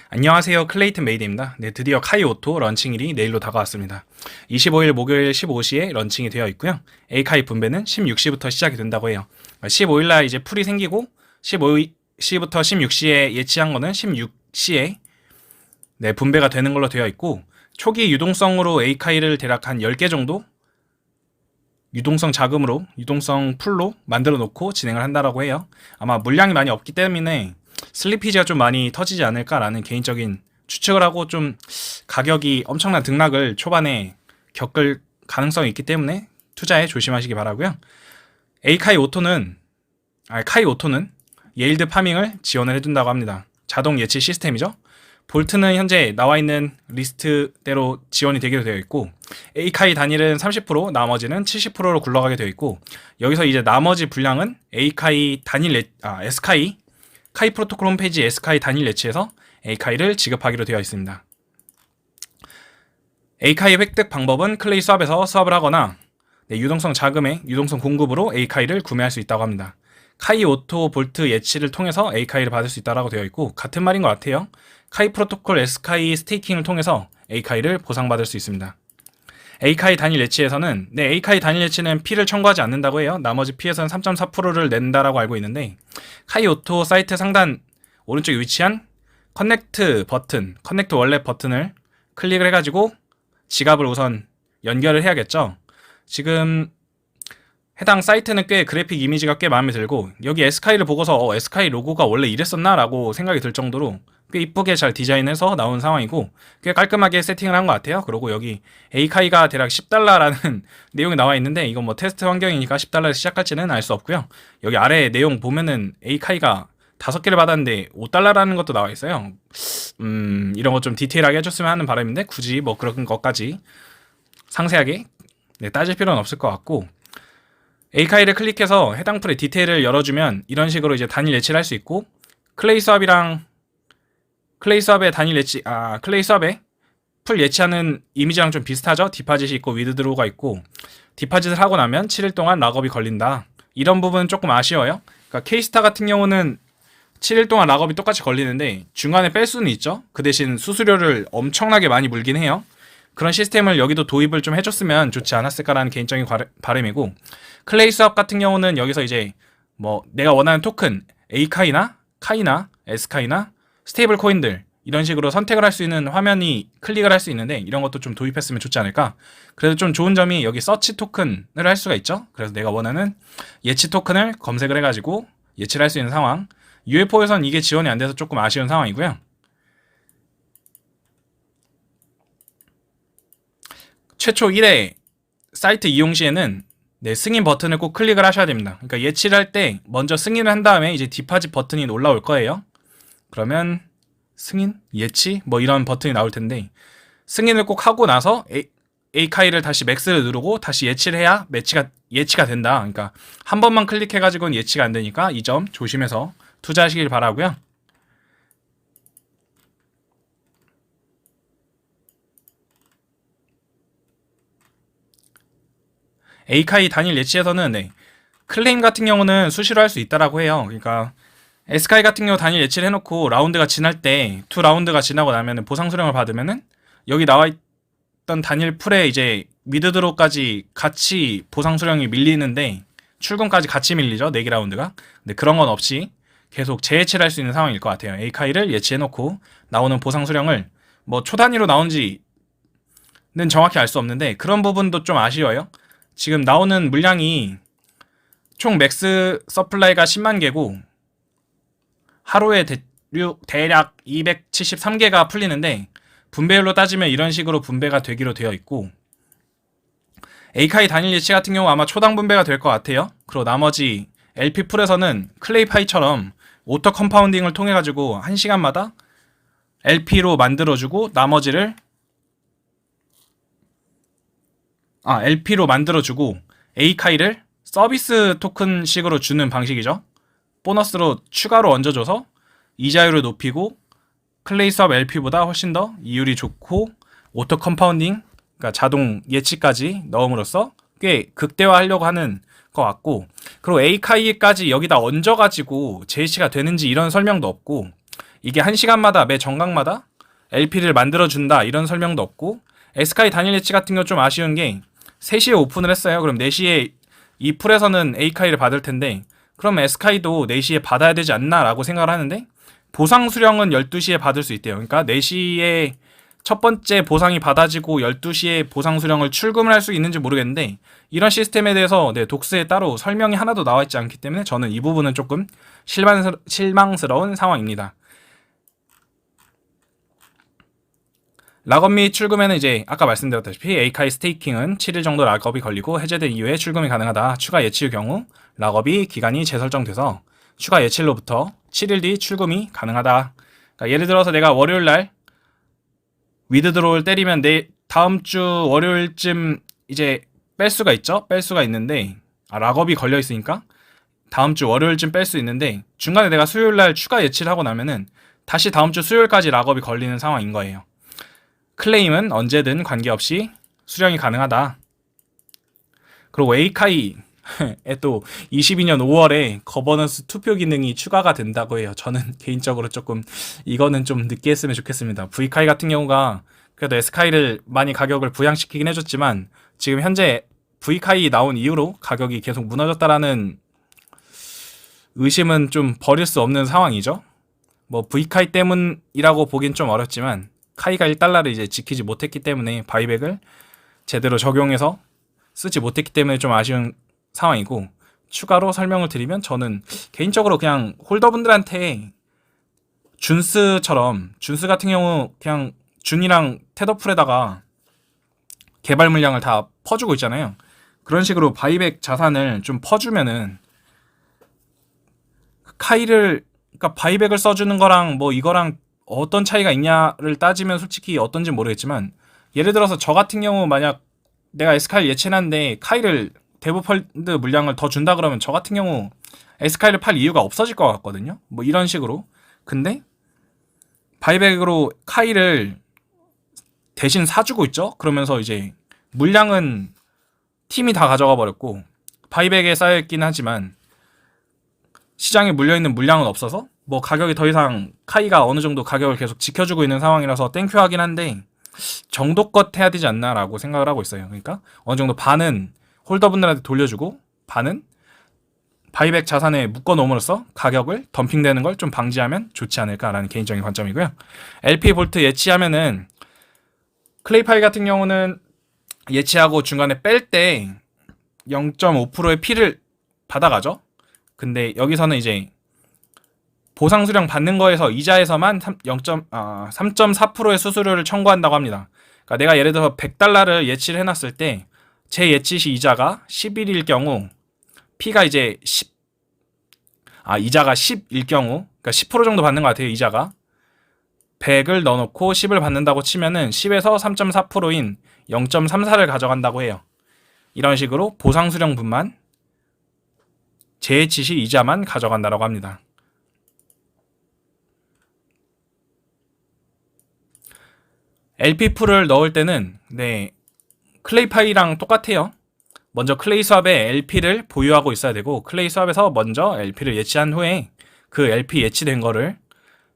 안녕하세요. 클레이튼 메이드입니다. 네, 드디어 카이 오토 런칭일이 내일로 다가왔습니다. 25일 목요일 15시에 런칭이 되어 있고요. A카이 분배는 16시부터 시작이 된다고 해요. 15일날 이제 풀이 생기고 15시부터 16시에 예치한 거는 16시에 네, 분배가 되는 걸로 되어 있고, 초기 유동성으로 A카이를 대략 한 10개 정도 유동성 자금으로, 유동성 풀로 만들어 놓고 진행을 한다라고 해요. 아마 물량이 많이 없기 때문에 슬리피지가 좀 많이 터지지 않을까라는 개인적인 추측을 하고, 좀 가격이 엄청난 등락을 초반에 겪을 가능성이 있기 때문에 투자에 조심하시기 바라고요. 카이 오토는 예일드 파밍을 지원을 해준다고 합니다. 자동 예치 시스템이죠. 볼트는 현재 나와 있는 리스트대로 지원이 되기로 되어 있고, A카이 단일은 30%, 나머지는 70%로 굴러가게 되어 있고, 여기서 이제 나머지 분량은 A카이 단일 S카이 카이 프로토콜 홈페이지 S카이 단일 예치에서 A카이를 지급하기로 되어 있습니다. A카이 획득 방법은 클레이 수압에서 수압을 하거나 유동성 자금의 유동성 공급으로 A카이를 구매할 수 있다고 합니다. 카이 오토 볼트 예치를 통해서 A카이를 받을 수 있다고 되어 있고, 같은 말인 것 같아요. 카이 프로토콜 S카이 스테이킹을 통해서 A카이를 보상받을 수 있습니다. A카이 단일 예치에서는 A카이 단일 예치는 피를 청구하지 않는다고 해요. 나머지 피에서는 3.4%를 낸다라고 알고 있는데, 카이 오토 사이트 상단 오른쪽에 위치한 커넥트 월렛 버튼을 클릭을 해가지고 지갑을 우선 연결을 해야겠죠. 지금 해당 사이트는 꽤 그래픽 이미지가 꽤 마음에 들고, 여기 S카이를 보고서 S카이 로고가 원래 이랬었나? 라고 생각이 들 정도로 꽤 이쁘게 잘 디자인해서 나온 상황이고, 꽤 깔끔하게 세팅을 한 것 같아요. 그리고 여기 A카이가 대략 10달러라는 내용이 나와 있는데, 이건 뭐 테스트 환경이니까 10달러에서 시작할지는 알 수 없고요. 여기 아래 내용 보면은 A카이가 5개를 받았는데 5달러라는 것도 나와 있어요. 이런 거 좀 디테일하게 해줬으면 하는 바람인데, 굳이 뭐 그런 것까지 상세하게 따질 필요는 없을 것 같고, A카이를 클릭해서 해당 풀의 디테일을 열어주면 이런 식으로 이제 단일 예치를 할 수 있고, 클레이 수압의 단일 예치, 클레이 수압의 풀 예치하는 이미지랑 좀 비슷하죠? 디파짓이 있고 위드드로우가 있고, 디파짓을 하고 나면 7일 동안 락업이 걸린다. 이런 부분은 조금 아쉬워요. 그러니까 K스타 같은 경우는 7일 동안 락업이 똑같이 걸리는데 중간에 뺄 수는 있죠. 그 대신 수수료를 엄청나게 많이 물긴 해요. 그런 시스템을 여기도 도입을 좀 해줬으면 좋지 않았을까라는 개인적인 바람이고, 클레이 수압 같은 경우는 여기서 이제 뭐 내가 원하는 토큰 A카이나 카이나 S카이나 스테이블 코인들 이런 식으로 선택을 할 수 있는 화면이 클릭을 할 수 있는데, 이런 것도 좀 도입했으면 좋지 않을까. 그래도 좀 좋은 점이 여기 서치 토큰을 할 수가 있죠. 그래서 내가 원하는 예치 토큰을 검색을 해가지고 예치를 할 수 있는 상황. UFO에선 이게 지원이 안 돼서 조금 아쉬운 상황이고요. 최초 1회 사이트 이용 시에는 승인 버튼을 꼭 클릭을 하셔야 됩니다. 그러니까 예치를 할 때 먼저 승인을 한 다음에 이제 디파짓 버튼이 올라올 거예요. 그러면 승인, 예치 뭐 이런 버튼이 나올 텐데, 승인을 꼭 하고 나서 A카이를 다시 맥스를 누르고 다시 예치를 해야 예치가 된다. 그러니까 한 번만 클릭해가지고는 예치가 안 되니까 이 점 조심해서 투자하시길 바라고요. A카이 단일 예치에서는 클레임 같은 경우는 수시로 할 수 있다라고 해요. 그러니까 S카이 같은 경우 단일 예치를 해놓고 라운드가 지날 때, 2라운드가 지나고 나면 보상 수령을 받으면은 여기 나와 있던 단일 풀에 이제 미드드로까지 같이 보상 수령이 밀리는데, 출금까지 같이 밀리죠, 4개 라운드가. 근데 그런 건 없이 계속 재예치를 할 수 있는 상황일 것 같아요. A카이를 예치해놓고 나오는 보상 수령을 뭐 초단위로 나온지는 정확히 알 수 없는데, 그런 부분도 좀 아쉬워요. 지금 나오는 물량이 총 맥스 서플라이가 10만 개고 하루에 대략 273개가 풀리는데, 분배율로 따지면 이런 식으로 분배가 되기로 되어 있고, A카이 단일 예치 같은 경우 아마 초당 분배가 될 것 같아요. 그리고 나머지 LP 풀에서는 클레이파이처럼 오토 컴파운딩을 통해 가지고 1시간마다 LP로 만들어주고, 나머지를 LP로 만들어주고 A카이를 서비스 토큰식으로 주는 방식이죠. 보너스로 추가로 얹어줘서 이자율을 높이고, 클레이 수압 LP보다 훨씬 더 이율이 좋고, 오토 컴파운딩, 그러니까 자동 예치까지 넣음으로써 꽤 극대화하려고 하는 것 같고, 그리고 A카이까지 여기다 얹어가지고 JC가 되는지 이런 설명도 없고, 이게 1시간마다 매 정각마다 LP를 만들어준다 이런 설명도 없고, 에스카이 단일 예치 같은 경우 좀 아쉬운 게 3시에 오픈을 했어요. 그럼 4시에 이 풀에서는 A카이를 받을 텐데, 그럼 S카이도 4시에 받아야 되지 않나 라고 생각을 하는데, 보상 수령은 12시에 받을 수 있대요. 그러니까 4시에 첫 번째 보상이 받아지고 12시에 보상 수령을 출금을 할 수 있는지 모르겠는데, 이런 시스템에 대해서 독스에 따로 설명이 하나도 나와 있지 않기 때문에 저는 이 부분은 조금 실망스러운 상황입니다. 락업 및 출금에는 이제 아까 말씀드렸다시피 A카이 스테이킹은 7일 정도 락업이 걸리고 해제된 이후에 출금이 가능하다. 추가 예치일 경우 락업이 기간이 재설정돼서 추가 예치일로부터 7일 뒤 출금이 가능하다. 그러니까 예를 들어서 내가 월요일날 위드드로우를 때리면 내 다음 주 월요일쯤 이제 뺄 수가 있죠? 뺄 수가 있는데, 락업이 걸려 있으니까 다음 주 월요일쯤 뺄 수 있는데, 중간에 내가 수요일날 추가 예치를 하고 나면은 다시 다음 주 수요일까지 락업이 걸리는 상황인 거예요. 클레임은 언제든 관계없이 수령이 가능하다. 그리고 A카이에 또 22년 5월에 거버넌스 투표 기능이 추가가 된다고 해요. 저는 개인적으로 조금 이거는 좀 늦게 했으면 좋겠습니다. V카이 같은 경우가 그래도 S카이를 많이 가격을 부양시키긴 해줬지만, 지금 현재 V카이 나온 이후로 가격이 계속 무너졌다라는 의심은 좀 버릴 수 없는 상황이죠. 뭐 V카이 때문이라고 보긴 좀 어렵지만, 카이가 1달러를 이제 지키지 못했기 때문에 바이백을 제대로 적용해서 쓰지 못했기 때문에 좀 아쉬운 상황이고, 추가로 설명을 드리면 저는 개인적으로 그냥 홀더분들한테 준스 같은 경우 그냥 준이랑 테더풀에다가 개발 물량을 다 퍼주고 있잖아요. 그런 식으로 바이백 자산을 좀 퍼주면은 그러니까 바이백을 써주는 거랑 뭐 이거랑 어떤 차이가 있냐를 따지면 솔직히 어떤지 모르겠지만, 예를 들어서 저 같은 경우 만약 내가 S카이를 예치했는데 카이를 데브펀드 물량을 더 준다 그러면 저 같은 경우 S카이를 팔 이유가 없어질 것 같거든요. 뭐 이런 식으로. 근데 바이백으로 카이를 대신 사주고 있죠. 그러면서 이제 물량은 팀이 다 가져가 버렸고, 바이백에 쌓여있긴 하지만 시장에 물려있는 물량은 없어서 뭐 가격이 더 이상 카이가 어느 정도 가격을 계속 지켜주고 있는 상황이라서 땡큐하긴 한데, 정도껏 해야 되지 않나 라고 생각을 하고 있어요. 그러니까 어느 정도 반은 홀더분들한테 돌려주고 반은 바이백 자산에 묶어놓음으로써 가격을 덤핑되는 걸 좀 방지하면 좋지 않을까라는 개인적인 관점이고요. LP 볼트 예치하면은 클레이파이 같은 경우는 예치하고 중간에 뺄 때 0.5%의 피를 받아가죠. 근데 여기서는 이제 보상 수령 받는 거에서 이자에서만 3.4%의 수수료를 청구한다고 합니다. 그러니까 내가 예를 들어서 100달러를 예치를 해놨을 때 제 예치 시 이자가 11일 경우 P가 이제 이자가 10일 경우, 그러니까 10% 정도 받는 것 같아요. 이자가 100을 넣어놓고 10을 받는다고 치면은 10에서 3.4%인 0.34를 가져간다고 해요. 이런 식으로 보상 수령분만 재예치 시 이자만 가져간다고 합니다. LP풀을 넣을 때는 클레이파이랑 똑같아요. 먼저 클레이 수압에 LP를 보유하고 있어야 되고, 클레이 수압에서 먼저 LP를 예치한 후에 그 LP 예치된 거를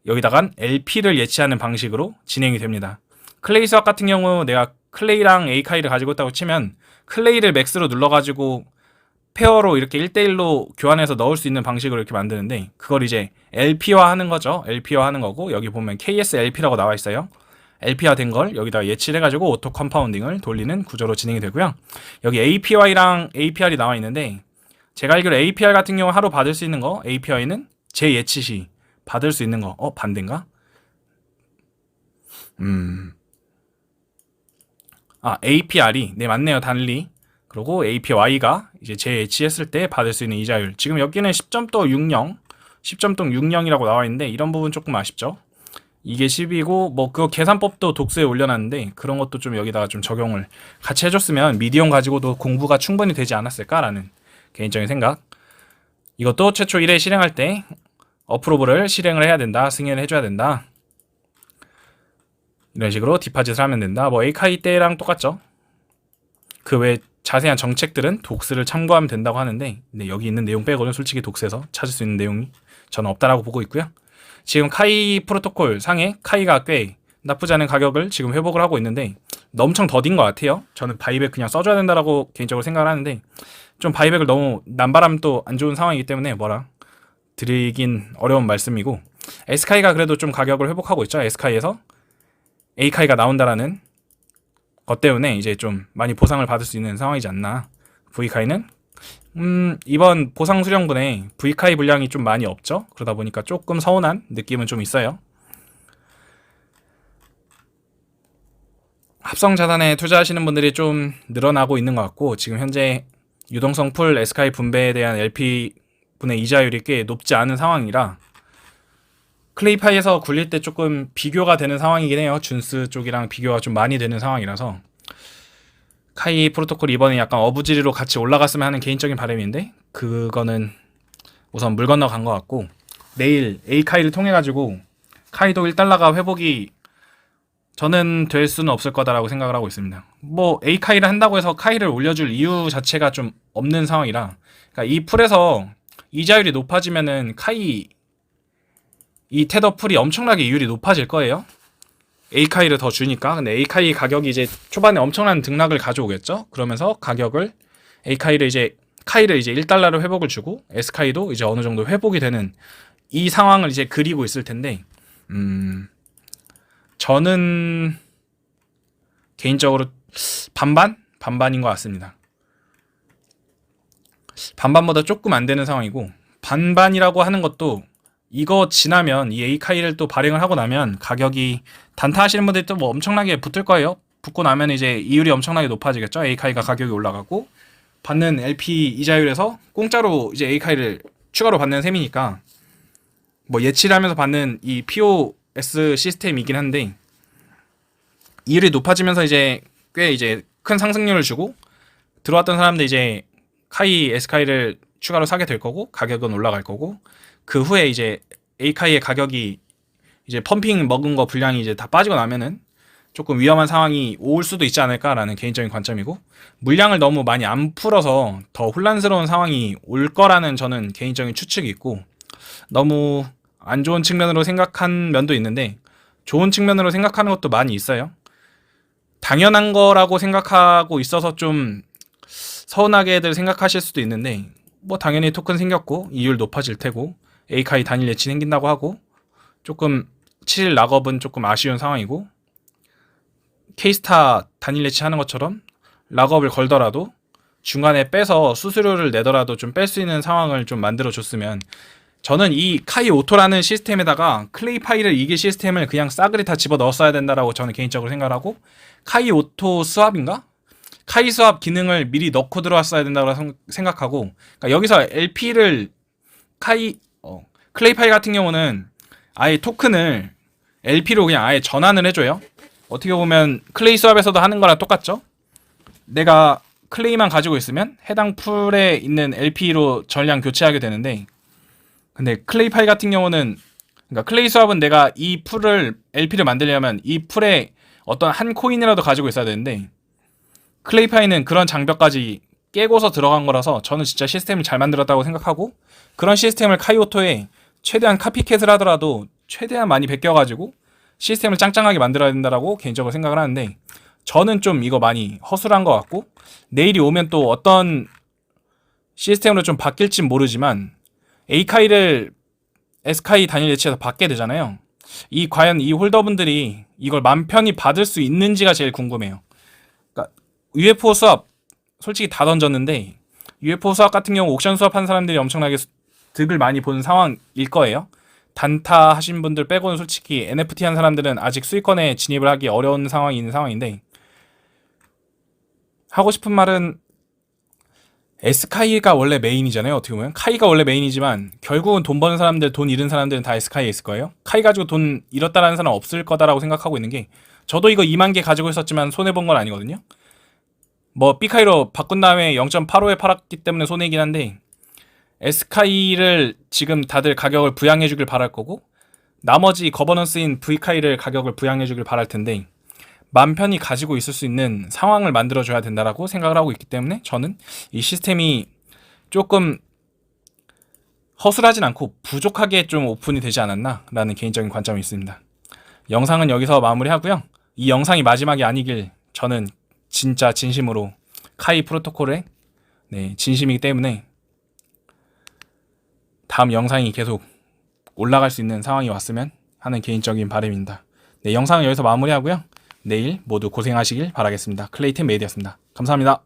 여기다가 LP를 예치하는 방식으로 진행이 됩니다. 클레이 수압 같은 경우 내가 클레이랑 A카이를 가지고 있다고 치면 클레이를 맥스로 눌러가지고 페어로 이렇게 1대1로 교환해서 넣을 수 있는 방식으로 이렇게 만드는데, 그걸 이제 LP화 하는 거죠. LP화 하는 거고, 여기 보면 KSLP라고 나와 있어요. LP화 된 걸 여기다 예치를 해가지고 오토 컴파운딩을 돌리는 구조로 진행이 되고요. 여기 APY랑 APR이 나와 있는데, 제가 알기로 APR 같은 경우 하루 받을 수 있는 거, APY는 제 예치 시 받을 수 있는 거, 반대인가? APR이 맞네요. 단리. 그리고 APY가 이제 제 예치했을 때 받을 수 있는 이자율. 지금 여기는 10.60이라고 나와 있는데, 이런 부분 조금 아쉽죠. 이게 10이고 뭐 그거 계산법도 독스에 올려놨는데, 그런 것도 좀 여기다가 좀 적용을 같이 해줬으면 미디움 가지고도 공부가 충분히 되지 않았을까라는 개인적인 생각. 이것도 최초 1회 실행할 때 어프로브를 실행을 해야 된다, 승인을 해줘야 된다, 이런 식으로 디파짓을 하면 된다. 뭐 A카이 때랑 똑같죠. 그 외 자세한 정책들은 독스를 참고하면 된다고 하는데, 여기 있는 내용 빼고는 솔직히 독스에서 찾을 수 있는 내용이 저는 없다라고 보고 있고요. 지금 카이 프로토콜 상에 카이가 꽤 나쁘지 않은 가격을 지금 회복을 하고 있는데 엄청 더딘 것 같아요. 저는 바이백 그냥 써줘야 된다라고 개인적으로 생각을 하는데 좀 바이백을 너무 남바람 또 안 좋은 상황이기 때문에 뭐라 드리긴 어려운 말씀이고, S카이가 그래도 좀 가격을 회복하고 있죠. S카이에서 A카이가 나온다라는 것 때문에 이제 좀 많이 보상을 받을 수 있는 상황이지 않나. V카이는 이번 보상 수령분에 V카이 분량이 좀 많이 없죠. 그러다 보니까 조금 서운한 느낌은 좀 있어요. 합성 자산에 투자하시는 분들이 좀 늘어나고 있는 것 같고, 지금 현재 유동성 풀 S카이 분배에 대한 LP 분의 이자율이 꽤 높지 않은 상황이라 클레이파이에서 굴릴 때 조금 비교가 되는 상황이긴 해요. 준스 쪽이랑 비교가 좀 많이 되는 상황이라서 카이 프로토콜이 이번에 약간 어부지리로 같이 올라갔으면 하는 개인적인 바람인데 그거는 우선 물 건너간 것 같고, 내일 A카이를 통해 가지고 카이도 1달러가 회복이 저는 될 수는 없을 거다라고 생각을 하고 있습니다. 뭐 A카이를 한다고 해서 카이를 올려줄 이유 자체가 좀 없는 상황이라, 그러니까 이 풀에서 이자율이 높아지면은 카이 이 테더 풀이 엄청나게 이율이 높아질 거예요. A카이를 더 주니까. 근데 A카이 가격이 이제 초반에 엄청난 등락을 가져오겠죠. 그러면서 가격을 A카이를 이제 카이를 이제 1달러로 회복을 주고 S카이도 이제 어느 정도 회복이 되는 이 상황을 이제 그리고 있을 텐데, 저는 개인적으로 반반인 것 같습니다. 반반보다 조금 안 되는 상황이고, 반반이라고 하는 것도 이거 지나면 이 A카이를 또 발행을 하고 나면 가격이 단타 하시는 분들이 또 뭐 엄청나게 붙을 거예요. 붙고 나면 이제 이율이 엄청나게 높아지겠죠. A카이가 가격이 올라가고 받는 LP 이자율에서 공짜로 이제 A카이를 추가로 받는 셈이니까 뭐 예치를 하면서 받는 이 POS 시스템이긴 한데, 이율이 높아지면서 이제 꽤 이제 큰 상승률을 주고 들어왔던 사람들 이제 카이 S카이를 추가로 사게 될 거고 가격은 올라갈 거고, 그 후에 이제 A카이의 가격이 이제 펌핑 먹은 거 분량이 이제 다 빠지고 나면은 조금 위험한 상황이 올 수도 있지 않을까라는 개인적인 관점이고, 물량을 너무 많이 안 풀어서 더 혼란스러운 상황이 올 거라는 저는 개인적인 추측이 있고, 너무 안 좋은 측면으로 생각한 면도 있는데 좋은 측면으로 생각하는 것도 많이 있어요. 당연한 거라고 생각하고 있어서 좀 서운하게들 생각하실 수도 있는데, 뭐 당연히 토큰 생겼고 이율 높아질 테고 A카이 단일 예치 생긴다고 하고 조금 7일 락업은 조금 아쉬운 상황이고, K스타 단일 예치 하는 것처럼 락업을 걸더라도 중간에 빼서 수수료를 내더라도 좀 뺄 수 있는 상황을 좀 만들어 줬으면, 저는 이 카이 오토라는 시스템에다가 클레이파이를 이길 시스템을 그냥 싸그리 다 집어 넣었어야 된다라고 저는 개인적으로 생각을 하고, 카이 오토 스왑인가? 카이 스왑 기능을 미리 넣고 들어왔어야 된다고 생각하고, 그러니까 여기서 LP를 클레이파이 같은 경우는 아예 토큰을 LP로 그냥 아예 전환을 해줘요. 어떻게 보면 클레이 스왑에서도 하는 거랑 똑같죠. 내가 클레이만 가지고 있으면 해당 풀에 있는 LP로 전량 교체하게 되는데, 근데 클레이파이 같은 경우는, 그러니까 클레이 스왑은 내가 이 풀을 LP를 만들려면 이 풀에 어떤 한 코인이라도 가지고 있어야 되는데, 클레이파이는 그런 장벽까지 깨고서 들어간 거라서 저는 진짜 시스템을 잘 만들었다고 생각하고, 그런 시스템을 카이오토에 최대한 카피캣을 하더라도 최대한 많이 베껴가지고 시스템을 짱짱하게 만들어야 된다라고 개인적으로 생각을 하는데, 저는 좀 이거 많이 허술한 것 같고, 내일이 오면 또 어떤 시스템으로 좀 바뀔진 모르지만 A카이를 S카이 단일 예치에서 받게 되잖아요. 과연 이 홀더분들이 이걸 맘 편히 받을 수 있는지가 제일 궁금해요. 그러니까 UFO 수업 솔직히 다 던졌는데, UFO 수업 같은 경우 옥션 수업한 사람들이 엄청나게 득을 많이 보는 상황일 거예요. 단타 하신 분들 빼고는 솔직히 NFT 한 사람들은 아직 수익권에 진입을 하기 어려운 상황이 있는 상황인데, 하고 싶은 말은 S카이가 원래 메인이잖아요. 어떻게 보면 카이가 원래 메인이지만 결국은 돈 버는 사람들, 돈 잃은 사람들은 다 S카이에 있을 거예요. 카이 가지고 돈 잃었다라는 사람 없을 거다라고 생각하고 있는 게, 저도 이거 2만 개 가지고 있었지만 손해본 건 아니거든요. 뭐 B카이로 바꾼 다음에 0.85에 팔았기 때문에 손해이긴 한데, S카이를 지금 다들 가격을 부양해 주길 바랄 거고, 나머지 거버넌스인 V카이를 가격을 부양해 주길 바랄 텐데, 맘 편히 가지고 있을 수 있는 상황을 만들어 줘야 된다라고 생각을 하고 있기 때문에 저는 이 시스템이 조금 허술하진 않고 부족하게 좀 오픈이 되지 않았나 라는 개인적인 관점이 있습니다. 영상은 여기서 마무리하고요. 이 영상이 마지막이 아니길 저는 진짜 진심으로 카이 프로토콜에 진심이기 때문에 다음 영상이 계속 올라갈 수 있는 상황이 왔으면 하는 개인적인 바람입니다. 네, 영상은 여기서 마무리하고요. 내일 모두 고생하시길 바라겠습니다. 클레이튼 메이드였습니다. 감사합니다.